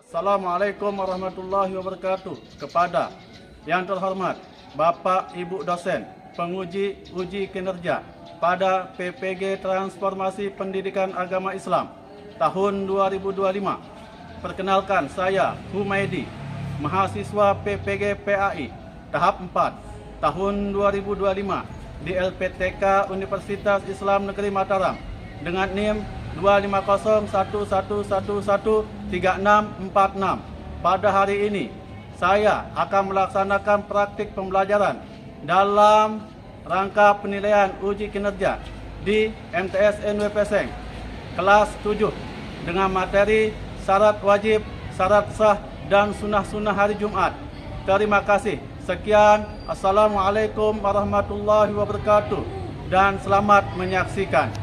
Assalamualaikum warahmatullahi wabarakatuh. Kepada yang terhormat Bapak Ibu dosen, penguji uji kinerja pada PPG Transformasi Pendidikan Agama Islam tahun 2025. Perkenalkan, saya Humaydi, mahasiswa PPG PAI tahap 4 tahun 2025 di LPTK Universitas Islam Negeri Mataram dengan NIM 25011113646. Pada hari ini saya akan melaksanakan praktik pembelajaran dalam rangka penilaian uji kinerja di MTS NW Peseng kelas 7 dengan materi syarat wajib, syarat sah, dan sunnah-sunnah hari Jumat. Terima kasih. Sekian. Assalamualaikum warahmatullahi wabarakatuh dan selamat menyaksikan.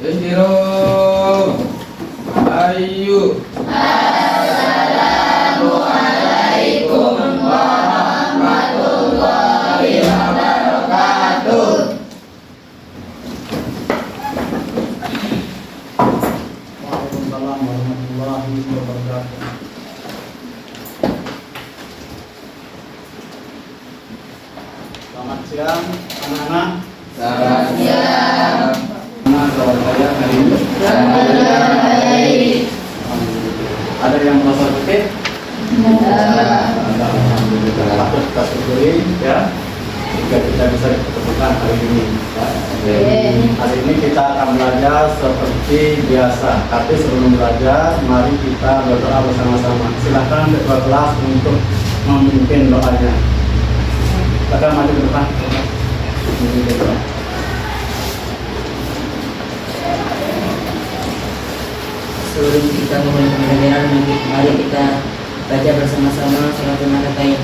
Bismillah. Ayo. Assalamualaikum warahmatullahi wabarakatuh. Waalaikumsalam warahmatullahi wabarakatuh. Selamat siang anak-anak. Selamat siang. Nah, selamat saya hari ini. Ada yang merasa sakit? Alhamdulillah. Patut kita syukuri ya, jika kita bisa ketemukan hari ini. Ya. Hari ini kita akan belajar seperti biasa. Tapi sebelum belajar, mari kita berdoa bersama-sama. Silakan ketua kelas untuk memimpin doanya. Silakan maju ke depan. Sebelum kita memulai pembelajaran, mari kita baca bersama-sama Shalatul Marakain.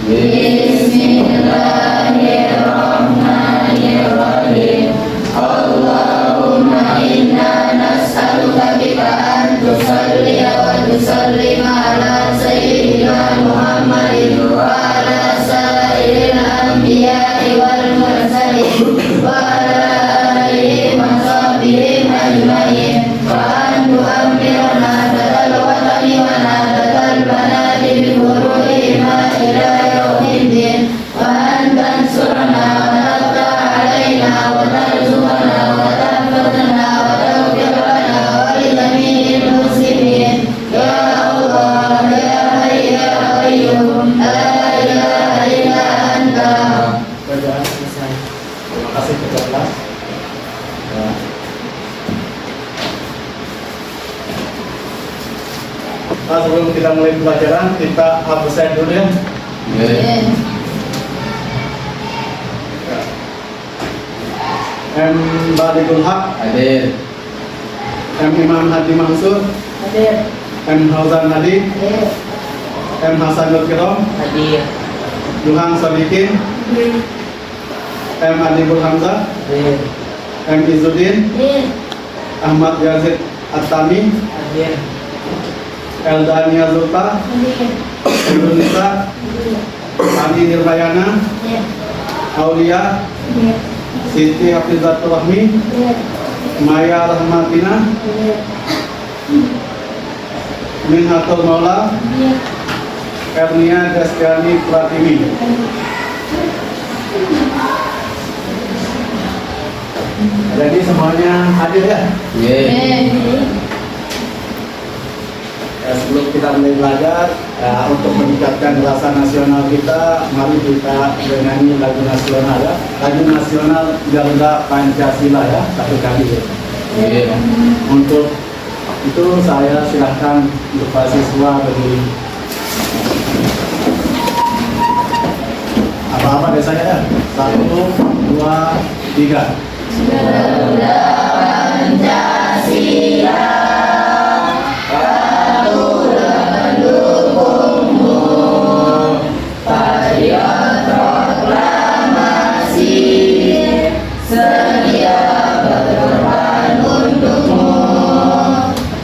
Bismillahirrahmanirrahim. Allahumma inna nas'aluka bika an tusalli wa tusallim ala sayyidina Muhammadin wa ala sayyidil anbiya'i wal mursalin wa ala alihi wa sahbihi ajma'in wa an tu'ammirna badal watani wa nadatal banati bi furu'ihima ila yaumiddin wa an tansurna wa nafta alaina wa tarzuqna wa tahfazna wa tawfiq lana wa li jami'il muslimin ya Allah ya Hayy ya Qayyum la ilaha illa anta. Berdoa selesai. Terima kasih ketua kelas. Ya. Nah, sebelum kita mulai pelajaran, kita absen dulu ya. M. Baligul Haq, Hadir. M. Imam Hadi Mansur, Hadir. M. Hauzan Hadi, Hadir. M. Hasanul Kiram, Hadir. Duhan Sadikin, M. Adibul Hamzah, Hadir. M. Izzuddin, Ahmad Yazid At-Tami, Hadir. Eldania Zulfa, Indonesia, Adi Nirmayana, Aulia, Siti Hafizatul Rahmi, Maya Rahmatina, Minhatul Maula, Ernia Destiani Pratimi. Jadi semuanya hadir ya. Sebelum kita mulai belajar, untuk meningkatkan rasa nasional kita, mari kita bernyanyi lagu nasional ya. Lagu nasional Garuda Pancasila ya, satu kali ya. Untuk itu saya silahkan untuk Pak siswa berdiri. Apa-apa desanya ya? 1, 2, 3. Garuda Pancasila. Patriot proklamasi, sedia berkorban untukmu.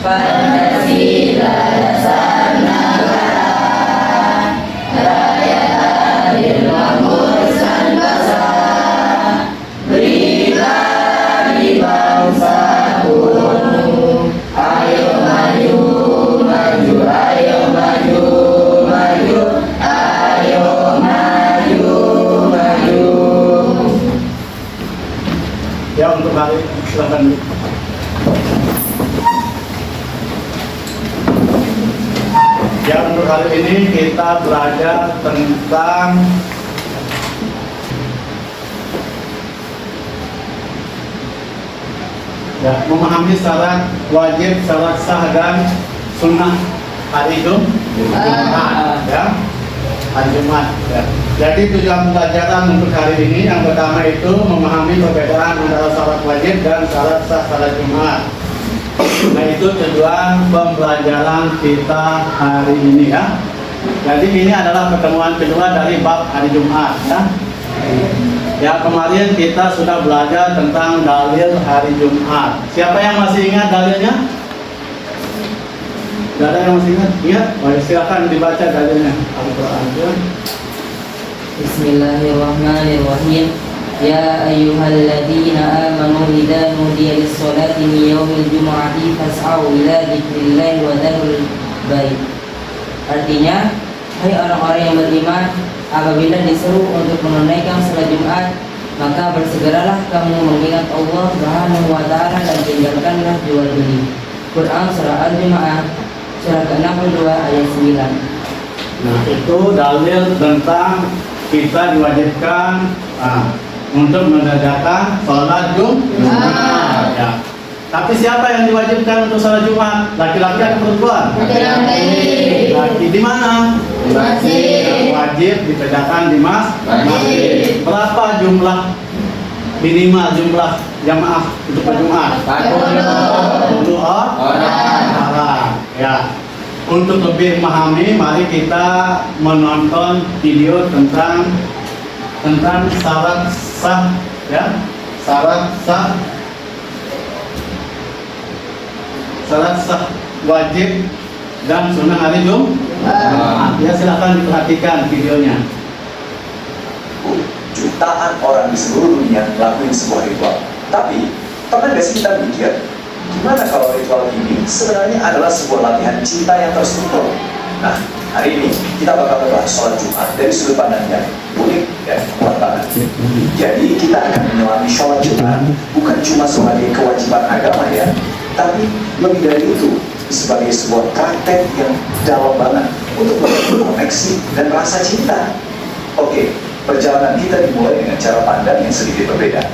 Pancasila dasar negara, rakyat adil makmur bangsa, berilah di bangsa. Ayo maju kali ini kita belajar tentang memahami syarat wajib, syarat sah dan sunnah hari Jumat, ya. Hari Jumat. Ya. Jadi tujuan pembelajaran untuk hari ini yang pertama itu memahami perbedaan antara syarat wajib dan syarat sah salat Jumat. Nah itu tujuan pembelajaran kita hari ini ya. Jadi ini adalah pertemuan kedua dari bab hari Jumat ya. Ya kemarin kita sudah belajar tentang dalil hari Jumat. Siapa yang masih ingat dalilnya? Tidak ada yang masih ingat? Ingat? Oh, silakan dibaca dalilnya. Al-Quran. Bismillahirrahmanirrahim. Ya ayyuhalladzina amanu idza nudiya lis-sholati min yaumil jumu'ati fas'au ila dzikrillahi wa dzarul bait. Artinya, hai orang-orang yang beriman, apabila diseru untuk menunaikan salat Jumat, maka bersegeralah kamu mengingat Allah Subhanahu wa taala dan tinggalkanlah jual beli. Quran surah Al-Jumu'ah surah ke-62 ayat 9. Nah, itu dalil tentang kita diwajibkan untuk mengerjakan sholat Jumat. Ya. Tapi siapa yang diwajibkan untuk sholat Jumat? Laki-laki atau perempuan? Laki-laki. Laki di mana? Di masjid. Wajib dikerjakan di masjid. Berapa jumlah minimal jumlah jamaah untuk Jumat? 40 orang. Ya. Untuk lebih memahami, mari kita menonton video tentang syarat sah, ya, syarat sah wajib dan sunnah hari Jumat. Ya silakan diperhatikan videonya. Jutaan orang di seluruh dunia melakukan sebuah ritual. Tapi pernah nggak sih kita mikir, gimana kalau ritual ini sebenarnya adalah sebuah latihan cinta yang terstruktur? Nah, hari ini kita bakal membahas sholat Jumat dari sudut pandang yang unik dan kuat banget. Jadi kita akan menyelami sholat Jumat bukan cuma sebagai kewajiban agama ya, tapi lebih dari itu sebagai sebuah praktek yang dalam banget untuk membangun koneksi dan rasa cinta. Oke, perjalanan kita dimulai dengan cara pandang yang sedikit berbeda.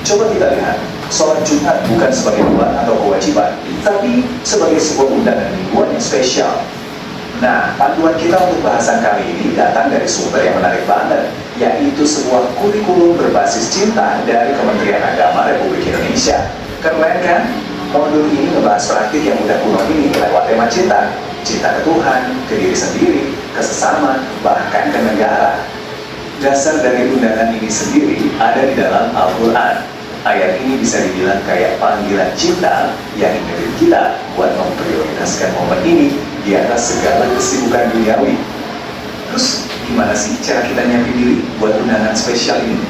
Coba kita lihat, sholat Jumat bukan sebagai beban atau kewajiban, tapi sebagai sebuah undangan mingguan yang spesial. Nah, panduan kita untuk bahasan kali ini datang dari sumber yang menarik banget, yaitu sebuah kurikulum berbasis cinta dari Kementerian Agama Republik Indonesia. Keren kan? Modul ini ngebahas praktik yang udah kuno ini lewat tema cinta. Cinta ke Tuhan, ke diri sendiri, ke sesama, bahkan ke negara. Dasar dari undangan ini sendiri ada di dalam Al-Quran. Ayat ini bisa dibilang kayak panggilan cinta yang ingetin kita buat memprioritaskan momen ini di atas segala kesibukan duniawi. Terus gimana sih cara kita nyiapin diri buat undangan spesial ini?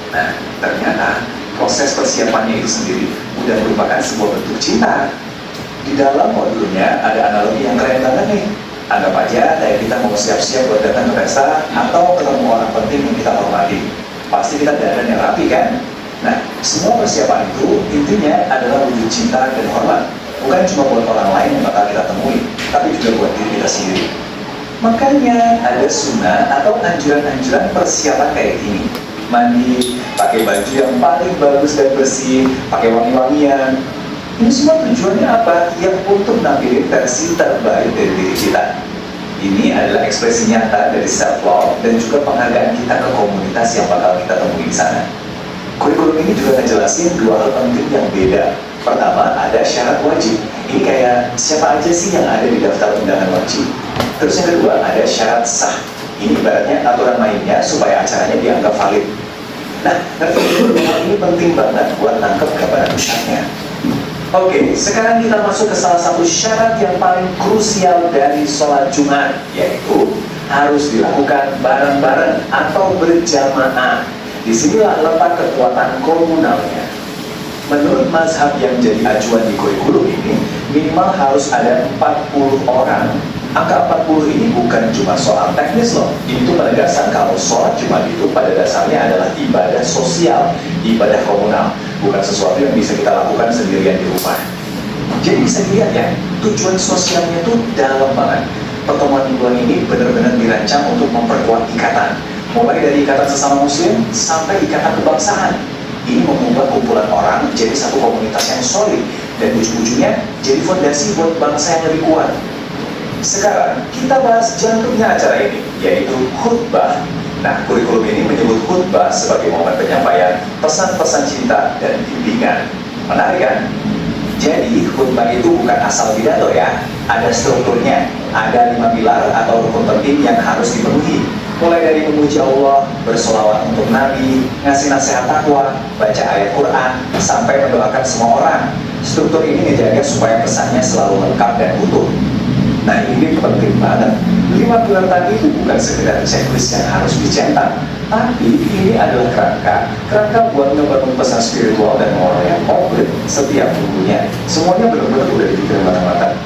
Nah, ternyata proses persiapannya itu sendiri udah merupakan sebuah bentuk cinta. Di dalam modulnya ada analogi yang keren banget nih. Anggap aja kayak kita mau siap-siap buat datang ke pesta atau ketemu orang penting yang kita hormati. Pasti kita dandan yang rapi kan? Nah, semua persiapan itu intinya adalah wujud cinta dan hormat. Bukan cuma buat orang lain yang bakal kita temui, tapi juga buat diri kita sendiri. Makanya ada sunnah atau anjuran-anjuran persiapan kayak gini. Mandi, pakai baju yang paling bagus dan bersih, pakai wangi-wangian. Ini semua tujuannya apa? Yang untuk nampilin versi terbaik dari diri kita. Ini adalah ekspresi nyata dari self-love dan juga penghargaan kita ke komunitas yang bakal kita temui di sana. Kurikulum ini juga ngejelasin dua hal penting yang beda. Pertama, ada syarat wajib. Ini kayak siapa aja sih yang ada di daftar undangan wajib. Terus yang kedua, ada syarat sah. Ini ibaratnya aturan mainnya supaya acaranya dianggap valid. Nah, ini penting banget buat nangkep gambaran besarnya. Oke, sekarang kita masuk ke salah satu syarat yang paling krusial dari sholat Jumat, yaitu harus dilakukan bareng-bareng atau berjamaah. Disinilah letak kekuatan komunalnya. Menurut mazhab yang jadi acuan di kurikulum ini, minimal harus ada 40 orang. Angka 40 ini bukan cuma soal teknis loh. Itu penegasan kalau sholat Jumat itu pada dasarnya adalah ibadah sosial, ibadah komunal, bukan sesuatu yang bisa kita lakukan sendirian di rumah. Jadi bisa dilihat ya, tujuan sosialnya itu dalam banget. pertemuan mingguan ini benar-benar dirancang untuk memperkuat ikatan, mulai dari ikatan sesama muslim sampai ikatan kebangsaan. Ini membuat kumpulan orang menjadi satu komunitas yang solid dan ujung-ujungnya jadi fondasi buat bangsa yang lebih kuat. Sekarang kita bahas jantungnya acara ini, yaitu khutbah. Nah, kurikulum ini menyebut khutbah sebagai momen penyampaian pesan-pesan cinta dan bimbingan. Menarik kan? Jadi khutbah itu bukan asal pidato ya, ada strukturnya, ada 5 pilar atau rukun penting yang harus dipenuhi. Mulai dari memuji Allah, bersolawat untuk Nabi, ngasih nasihat takwa, baca ayat Quran, sampai mendoakan semua orang. Struktur ini ngejaga supaya pesannya selalu lengkap dan utuh. Nah, ini penting banget. 5 pilar tadi itu bukan sekedar checklist yang harus dicetak, tapi ini adalah kerangka buat ngebangun pesan spiritual dan moral yang komplit setiap minggunya. Semuanya benar-benar udah dipikir matang-matang.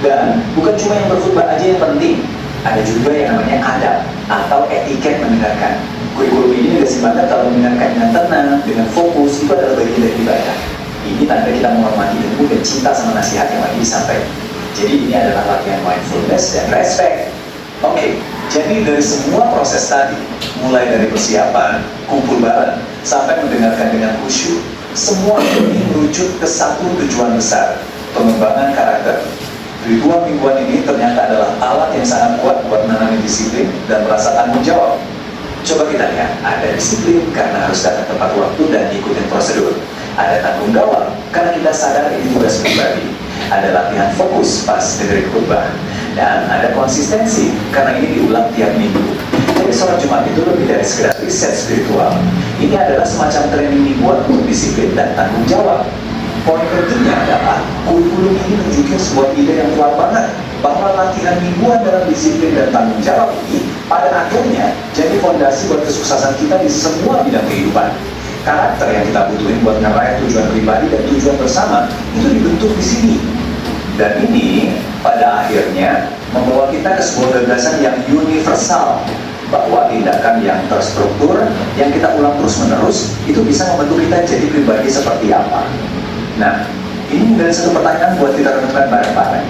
Dan bukan cuma yang berkhutbah aja yang penting, ada juga yang namanya adab atau etiket mendengarkan. Kurikulum ini nggak banget kalau mendengarkan dengan tenang, dengan fokus, itu adalah bagian dari ibadah. Ini tanda kita menghormati ilmu dan cinta sama nasihat yang lagi disampaikan. Jadi ini adalah latihan mindfulness dan respect. Oke, jadi dari semua proses tadi, mulai dari persiapan, kumpul bareng, sampai mendengarkan dengan khusyuk, semua ini merujuk ke satu tujuan besar, pengembangan karakter. Ritual mingguan ini ternyata adalah alat yang sangat kuat buat menanami disiplin dan merasa tanggung jawab. Coba kita lihat, ada disiplin karena harus datang tepat waktu dan ikutin prosedur. Ada tanggung jawab karena kita sadar ini tugas pribadi. Ada latihan fokus pas dengerin khutbah. Dan ada konsistensi karena ini diulang tiap minggu. Jadi sholat Jumat itu lebih dari sekedar riset spiritual. Ini adalah semacam training dibuat untuk disiplin dan tanggung jawab. Poin pentingnya adalah kurikulum ini menunjukkan sebuah ide yang kuat banget, bahwa latihan mingguan dalam disiplin dan tanggung jawab ini pada akhirnya jadi fondasi buat kesuksesan kita di semua bidang kehidupan. Karakter yang kita butuhin buat ngeraih tujuan pribadi dan tujuan bersama itu dibentuk di sini. Dan ini pada akhirnya membawa kita ke sebuah gagasan yang universal, bahwa tindakan yang terstruktur yang kita ulang terus-menerus itu bisa membentuk kita jadi pribadi seperti apa. Nah, ini menjadi satu pertanyaan buat kita renungkan bareng-bareng.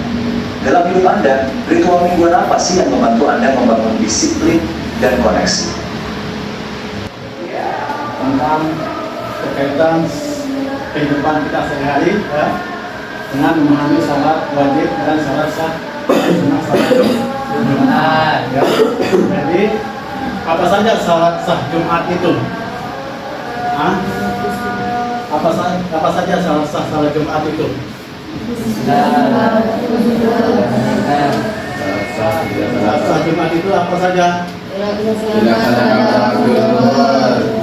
Dalam hidup Anda, ritual mingguan apa sih yang membantu Anda membangun disiplin dan koneksi? Tentang berkaitan kehidupan kita sehari-hari ya, dengan memahami salat wajib dan salat sah sunnah salat Jumat ya. Jadi apa saja salat sah Jumat itu? Apa saja salat sah salat Jumat itu? Salat sah Jumat itu apa saja? Dilaksanakan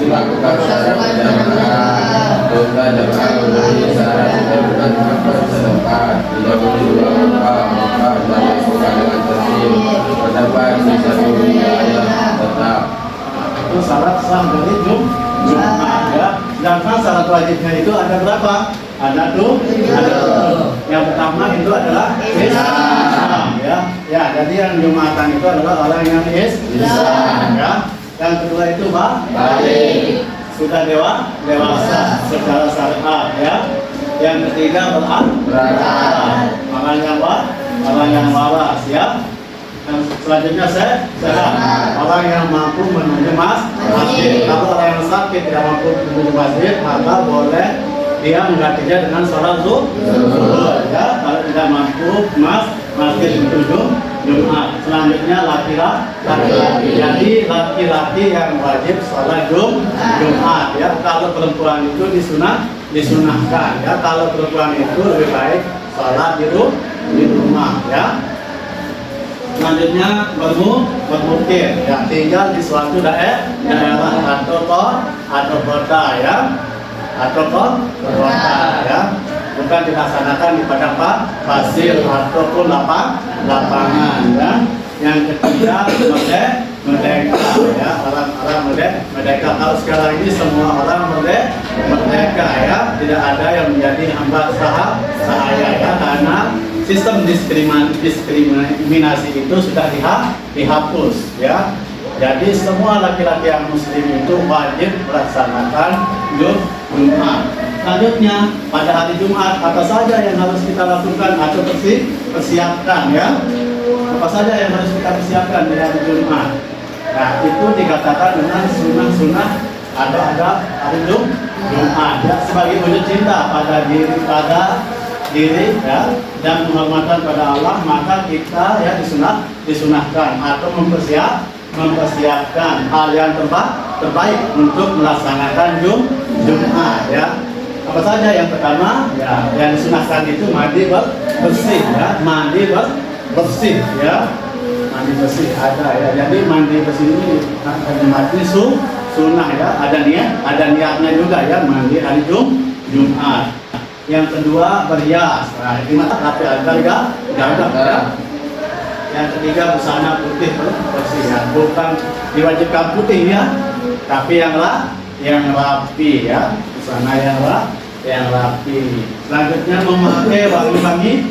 dilakukan secara berjamaah, doa jamaah memenuhi syarat dan sedekah, tidak boleh lupa dan dilakukan dengan tertib, terdapat di satu wilayah tetap. Itu syarat sah dari Jumat ya. Sedangkan syarat wajibnya itu ada berapa? Ada tuh. Yang pertama itu adalah Islam ya. Ya, jadi yang Jumatan itu adalah orang yang Islam ya. Yang kedua itu balik. Sudah dewasa secara syariat ya. Yang ketiga berakal. Orang yang waras ya. Dan selanjutnya sehat. Orang yang mampu menuju masjid. Kalau orang yang sakit tidak mampu menuju masjid, maka boleh dia menggantinya dengan sholat zuhur ya. Kalau tidak mampu masjid menuju Jumat. Selanjutnya laki-laki. Jadi laki-laki yang wajib sholat Jumat ya. Kalau perempuan itu disunahkan ya. Kalau perempuan itu lebih baik sholat di rumah ya. Selanjutnya bermukim ya, tinggal di suatu daerah atau kota ya, atau kota ya, bukan dilaksanakan di padang pasir ataupun lapangan ya. Yang ketiga merdeka ya, orang merdeka. Kalau sekarang ini semua orang merdeka ya, tidak ada yang menjadi hamba sahaya ya, karena sistem diskriminasi itu sudah dihapus ya. Jadi semua laki-laki yang muslim itu wajib melaksanakan Jumat. Selanjutnya pada hari Jumat apa saja yang harus kita lakukan atau persiapkan ya? apa saja yang harus kita persiapkan di hari Jumat? Nah, itu dikatakan dengan sunnah-sunnah ada hari Jumat ya, sebagai wujud cinta pada diri ya, dan penghormatan pada Allah, maka kita ya disunahkan atau mempersiapkan hal yang terbaik untuk melaksanakan Jumat ya. Apa saja? Yang pertama ya, yang disunahkan itu mandi bersih ya, mandi bersih ya, mandi bersih ada ya. Jadi mandi bersih ini mandi sunnah ya, ada niatnya juga ya, mandi hari Jumat. Yang kedua berhias, nah ini mata rapi agar gagah ya. Yang ketiga busana putih bersih ya, bukan diwajibkan putih ya, tapi yang rapi ya, busana yang rapi. Selanjutnya memakai wangi-wangian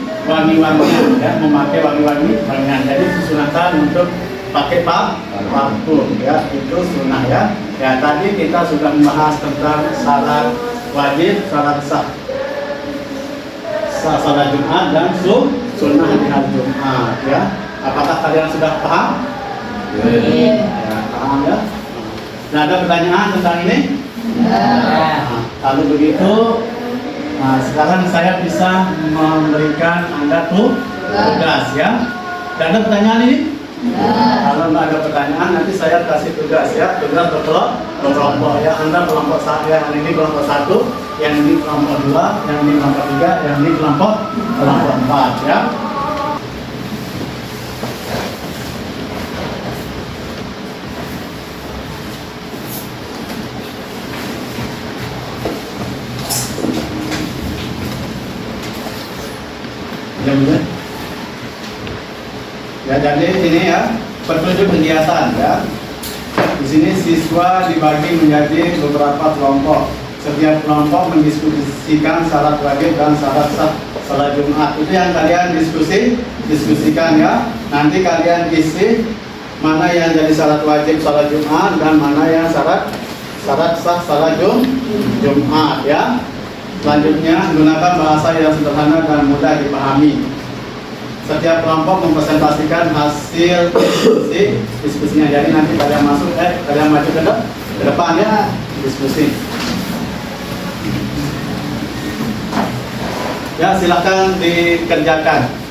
ya, memakai wangi-wangian. Jadi disunahkan untuk pakai parfum ya, itu sunnah ya. Ya tadi kita sudah membahas tentang syarat wajib, syarat sah salat Jumat dan sunnah di hari Jumat ya. Apakah kalian sudah paham? Ya, paham ya. Nah, ada pertanyaan tentang ini? Nah, kalau begitu, sekarang saya bisa memberikan Anda tugas ya. Dan ada pertanyaan ini? Kalau nggak ada pertanyaan, nanti saya kasih tugas ya. Tugas berkelompok ya. Anda kelompok satu, yang ini kelompok 1, yang ini kelompok 2, yang ini kelompok 3, yang ini kelompok 4 ya. Ya, jadi ini ya petunjuk kegiatan ya. Di sini siswa dibagi menjadi beberapa kelompok. Setiap kelompok mendiskusikan syarat wajib dan syarat sah salat Jumat. Itu yang kalian diskusikan ya. Nanti kalian isi mana yang jadi syarat wajib salat Jumat dan mana yang syarat sah salat Jumat ya. Selanjutnya gunakan bahasa yang sederhana dan mudah dipahami. Setiap kelompok mempresentasikan hasil diskusinya. Jadi nanti kalian kalian maju ke depan ya, diskusi. Ya, silakan dikerjakan.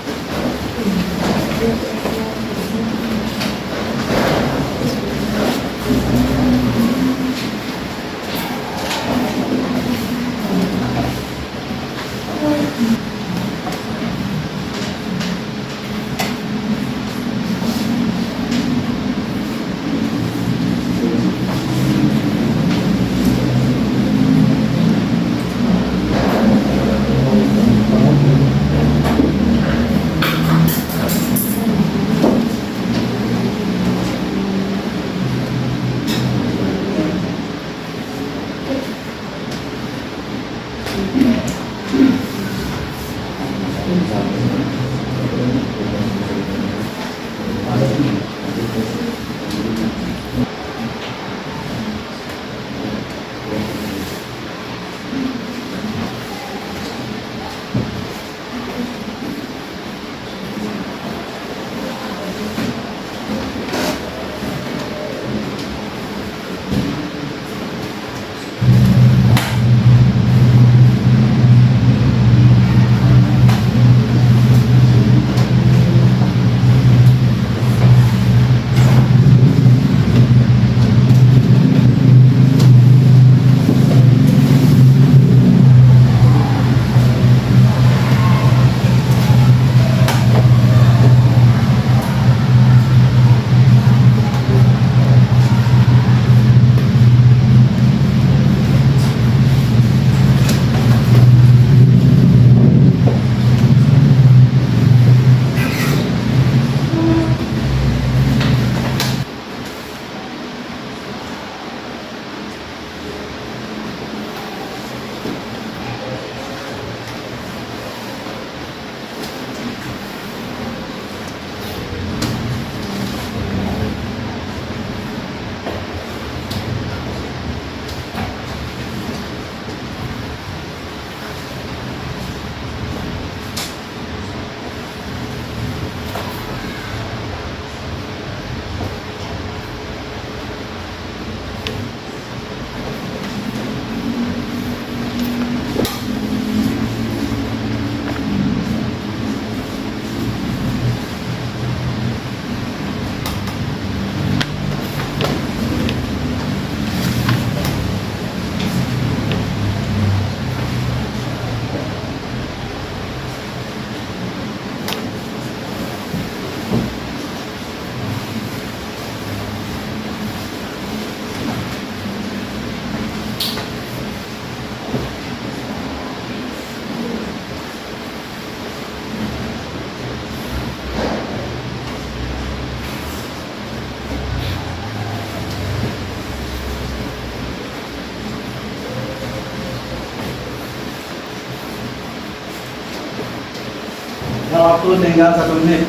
waktu tinggal 1 menit.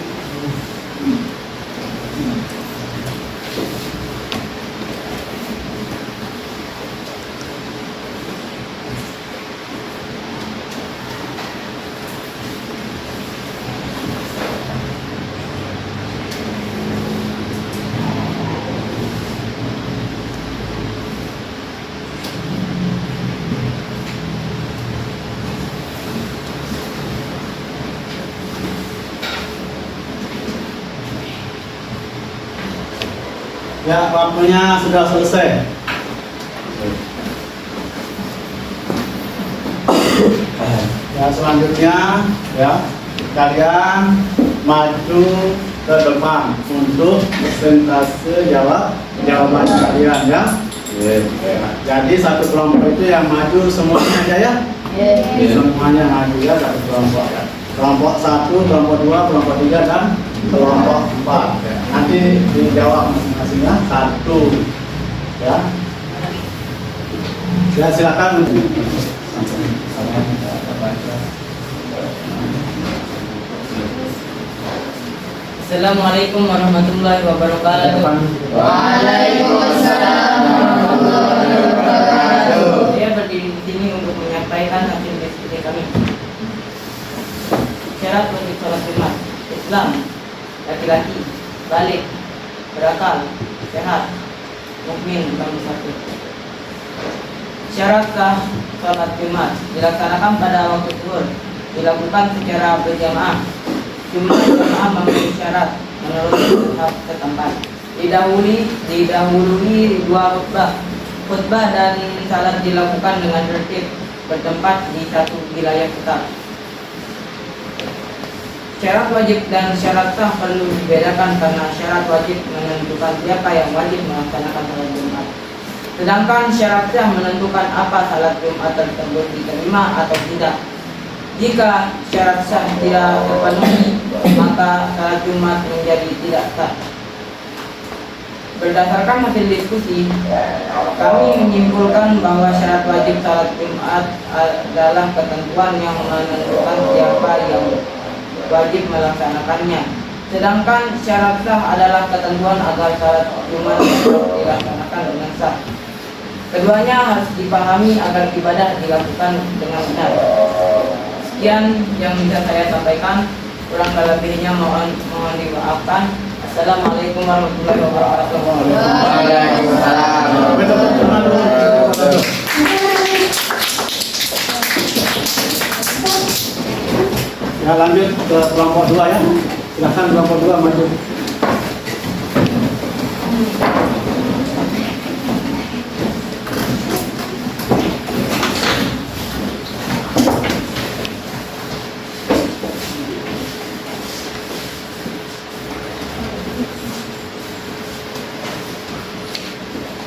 Ya, waktunya sudah selesai. Ya, selanjutnya ya kalian maju ke depan untuk presentase jawaban kalian ya. Jadi satu kelompok itu yang maju semuanya aja ya. Semuanya maju ya, satu kelompok ya. Kelompok 1, kelompok 2, kelompok 3 dan kelompok 4 ya. Nanti dijawab masing-masingnya 1 ya. Ya, silakan. Assalamualaikum warahmatullahi wabarakatuh. Waalaikumsalam warahmatullahi wabarakatuh. Saya berdiri di sini untuk menyampaikan hasil diskusi kami. Syarat wajib sholat Jumat: Islam, laki-laki, balik, berakal, sehat, mukmin, kamu satu. Syarat sah sholat Jumat dilaksanakan pada waktu zuhur, dilakukan secara berjamaah. Jumlah jamaah memenuhi syarat menurut mazhab setempat. Didahului 2 khutbah dan salat dilakukan dengan tertib bertempat di satu wilayah tetap. Syarat wajib dan syarat sah perlu dibedakan karena syarat wajib menentukan siapa yang wajib melaksanakan salat Jumat. Sedangkan syarat sah menentukan apa salat Jumat tersebut diterima atau tidak. Jika syarat sah tidak terpenuhi, maka salat Jumat menjadi tidak sah. Berdasarkan hasil diskusi, kami menyimpulkan bahwa syarat wajib salat Jumat adalah ketentuan yang menentukan siapa yang wajib melaksanakannya. Sedangkan syarat sah adalah ketentuan agar salat Jumat dilaksanakan dengan sah. Keduanya harus dipahami agar ibadah dilakukan dengan benar. Sekian yang bisa saya sampaikan, kurang lebihnya mohon dimaafkan. Assalamualaikum warahmatullahi wabarakatuh. Ya, lanjut ke kelompok 2 ya. Silakan kelompok 2 maju.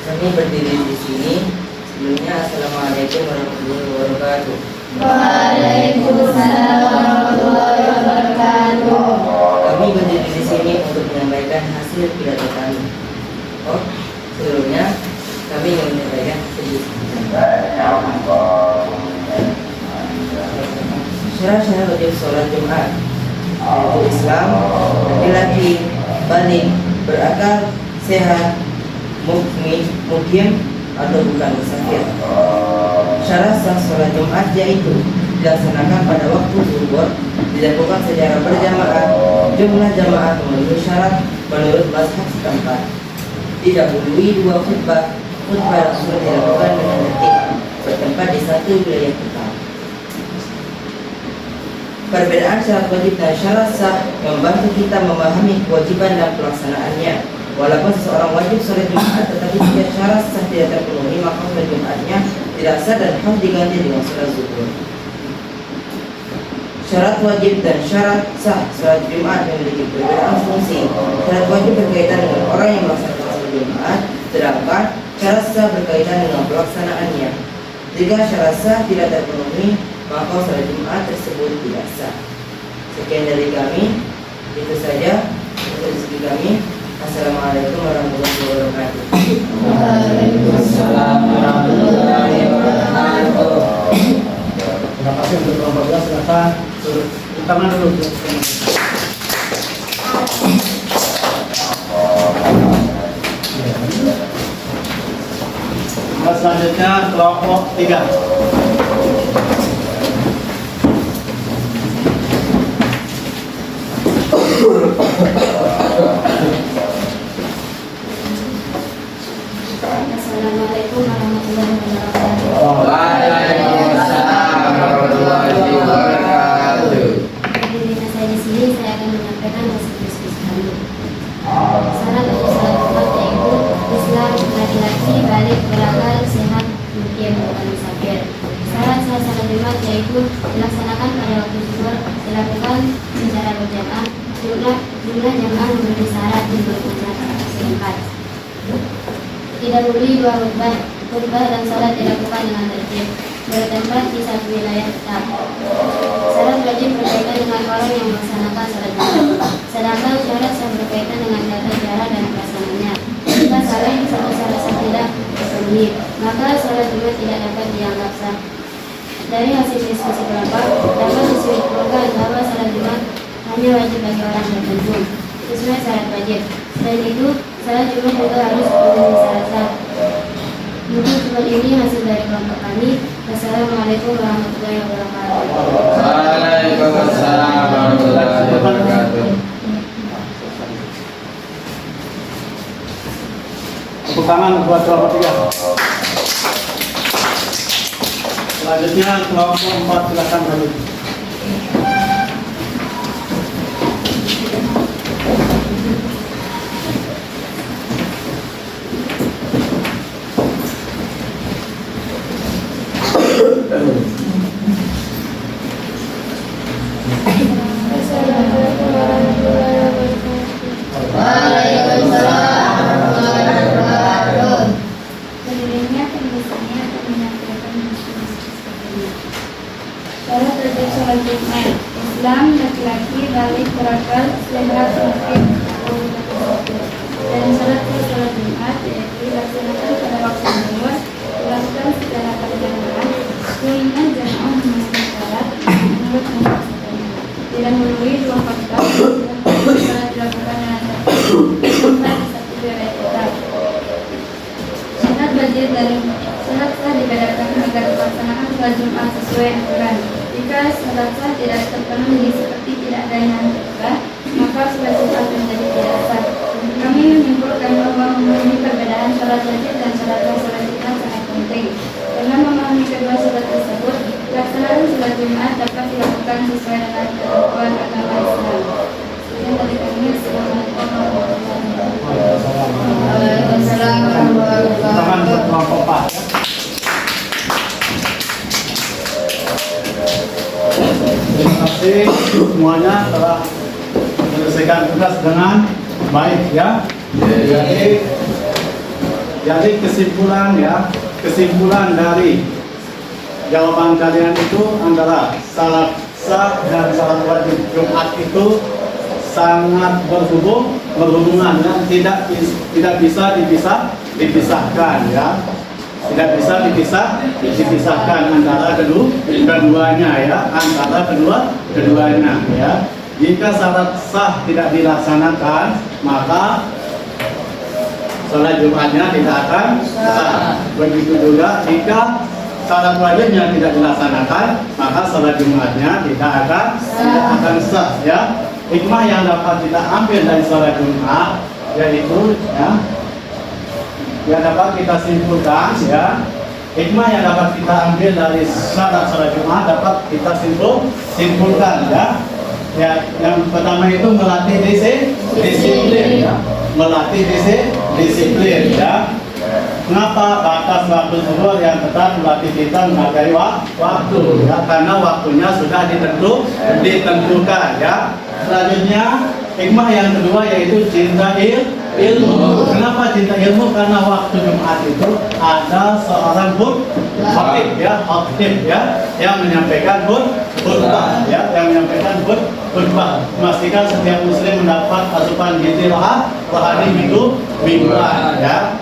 Kami berdiri di sini. Sebelumnya, assalamualaikum warahmatullahi wabarakatuh. Waalaikumsalam warahmatullahi wabarakatuh. Kami berdiri di sini untuk menyampaikan hasil pidato kami. Oh, sebelumnya kami ingin menyampaikan hasil diskusi. Syarat-syarat wajib sholat Jumat yaitu Islam, laki-laki, balik, berakal, sehat, mukmin, mukim atau bukan musafir. Syarat sah sholat Jumat yaitu dilaksanakan pada waktu zuhur, dilakukan secara berjamaah. Jumlah jamaah memenuhi syarat menurut mazhab setempat. Didahului 2 khutbah. Khutbah langsung dilakukan dengan tertib bertempat di satu wilayah tetap. Perbedaan syarat wajib dan syarat sah membantu kita memahami kewajiban dan pelaksanaannya. Walaupun seseorang wajib sholat Jumat, tetapi jika syarat sah tidak terpenuhi, maka sholat Jumatnya tidak sah dan harus diganti dengan sholat zuhur. Syarat wajib dan syarat sah sholat Jumat memiliki perbedaan fungsi. Syarat wajib berkaitan dengan orang yang melaksanakan sholat Jumat, sedangkan syarat sah berkaitan dengan pelaksanaannya. Jika syarat sah tidak terpenuhi, maka sholat Jumat tersebut tidak sah. Sekian dari kami, itu saja untuk diskusi kami. Assalamualaikum warahmatullahi wabarakatuh. Waalaikumsalam warahmatullahi wabarakatuh. Terima kasih untuk kelompok 2. Silakan turun tangan dulu. Selanjutnya kelompok 3. Assalamualaikum warahmatullahi wabarakatuh. Waalaikumsalam warahmatullahi wabarakatuh. Berdirinya saya di sini, saya akan menyampaikan hasil diskusi kami. Syarat untuk salat Jumat yaitu Islam, laki-laki, balik, berakal, sehat, mukim, bukan musafir. Syarat sah salat Jumat yaitu dilaksanakan pada waktu zuhur, dilakukan secara berjamaah, jumlah jamaah memenuhi syarat jumlah seempat. Tidak boleh dua khutbah dan salat dilakukan dengan tertib, bertempat di satu wilayah tetap. Syarat wajib berkaitan dengan orang yang melaksanakan salat Jumat. Sedangkan syarat yang berkaitan dengan tata cara dan pelaksanaannya. Jika satu salah tidak terpenuhi, maka salat Jumat tidak dapat dianggap sah. Dari hasil diskusi kelompok dapat disimpulkan bahwa salat Jumat hanya wajib bagi orang tertentu sesuai syarat wajib. Selain itu, salat Jumat juga harus memenuhi syarat sah. Mungkin cuma ini hasil dari kelompok kami. Wassalamualaikum warahmatullahi wabarakatuh. Waalaikumsalam warahmatullahi wabarakatuh. Tepuk tangan buat kelompok 3. Selanjutnya kelompok 4, silakan lanjut. Assalamualaikum warahmatullahi wabarakatuh. Waalaikumsalam warahmatullahi wabarakatuh. Berdirinya pembicaranya akan menyampaikan diskusi. Syarat wajib salat Jumat. Islam, laki-laki, balik, berakal, sehat, mukim, dan syarat salat Jumat yaitu dilaksanakan pada waktu zuhur, dilakukan secara berjamaah, jumlah jamaah memenuhi syarat menurut nomor tidak memenuhi dua faktor salat dilakukan dengan tempat satu wilayah tetap. Syarat wajib dari salat sah dibedakan agar pelaksanaan salat Jumat sesuai aturan. Jika salat sah tidak terpenuhi seperti tidak adanya khutbah, maka salat Jumat menjadi tidak sah. Kami menyimpulkan bahwa memahami perbedaan salat wajib dan salat Jumat sangat penting. Dengan memahami kedua salat tersebut, pelaksanaan salat Jumat dapat dilakukan sesuai dengan ketentuan agama Islam. Sekian dari kami. Assalamualaikum warahmatullahi wabarakatuh. Waalaikumsalam warahmatullahi Tangan buat kelompok 4. Terima kasih semuanya telah menyelesaikan tugas dengan baik ya. Jadi kesimpulan dari jawaban kalian itu antara salat sah dan salat wajib Jumat itu sangat berhubungan dan tidak bisa dipisahkan ya. Tidak bisa dipisahkan antara keduanya ya, antara keduanya ya. Jika syarat sah tidak dilaksanakan, maka salat Jumatnya tidak akan sah. Begitu juga jika syarat wajibnya tidak dilaksanakan, maka salat Jumatnya tidak akan sah ya. Hikmah yang dapat kita ambil dari salat Jumat yaitu ya, yang dapat kita simpulkan ya, hikmah yang dapat kita ambil dari salat Jumat dapat kita simpulkan ya. Ya, yang pertama itu melatih disiplin ya. Melatih disiplin ya. Kenapa batas waktu zuhur yang tetap melatih kita menghargai waktu ya, karena waktunya sudah ditentukan ya. Selanjutnya hikmah yang kedua yaitu cinta ilmu. Kenapa cinta ilmu? Karena waktu Jumat itu ada seorang khatib ya, yang menyampaikan khutbah ya, yang menyampaikan khutbah. Memastikan setiap muslim mendapat asupan gizi rohani mingguan ya.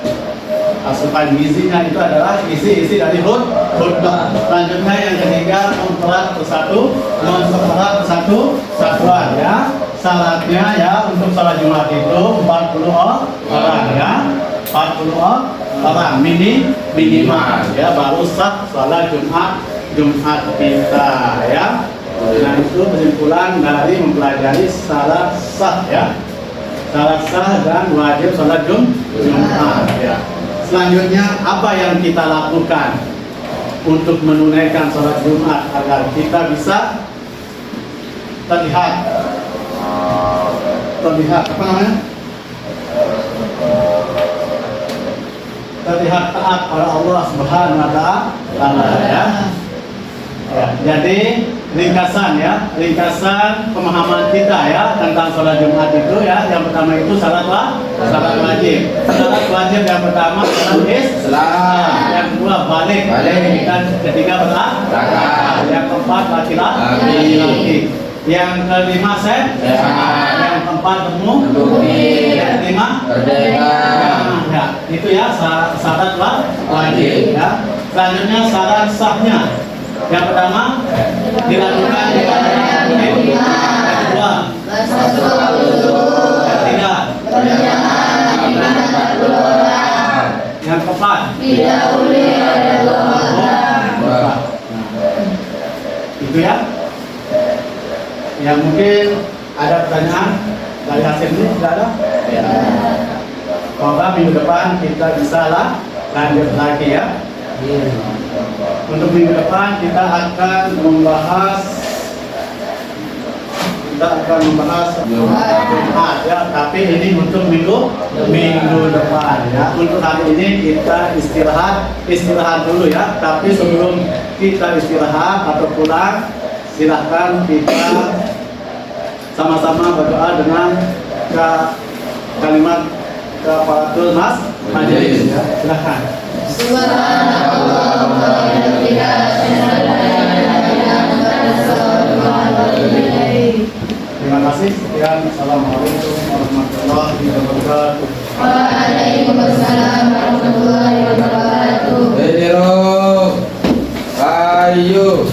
asupan gizinya itu adalah isi dari khutbah. Selanjutnya yang ketiga mempelajari persatu satuan ya. Syaratnya ya untuk salat Jumat itu 40 orang ya. 40 orang minimal ya, baru sah salat Jumat kita ya. Nah itu kesimpulan dari mempelajari syarat sah ya, syarat sah dan wajib salat Jumat ya. Selanjutnya apa yang kita lakukan untuk menunaikan salat Jumat agar kita bisa terlihat apa namanya? Terlihat taat pada Allah Subhanahu wa taala ya. Ya, jadi ringkasan pemahaman kita ya tentang sholat Jumat itu ya, yang pertama itu syarat wajib. Syarat wajib yang pertama adalah Islam, yang kedua balik. Dan ketiga berangkat, yang keempat laki-laki, yang kelima sehat, yang keempat yang kelima ya, itu ya syarat wajib ya. Selanjutnya syarat sahnya. Yang pertama dilakukan yang kedua yang keempat itu ya. Yang mungkin ada pertanyaan dari hasil ini tidak ada? Semoga minggu depan kita bisa lanjut lagi ya. Untuk minggu depan kita akan membahas Jumat ya, tapi ini untuk minggu depan ya. Untuk hari ini kita istirahat dulu ya. Tapi sebelum kita istirahat atau pulang, silahkan kita sama-sama berdoa dengan kalimat kafaratul majelis ya. Silahkan. Subhanallah wa Terima kasih. Sekian. Assalamualaikum warahmatullahi wabarakatuh. Waalaikumsalam warahmatullahi wabarakatuh. Ayo.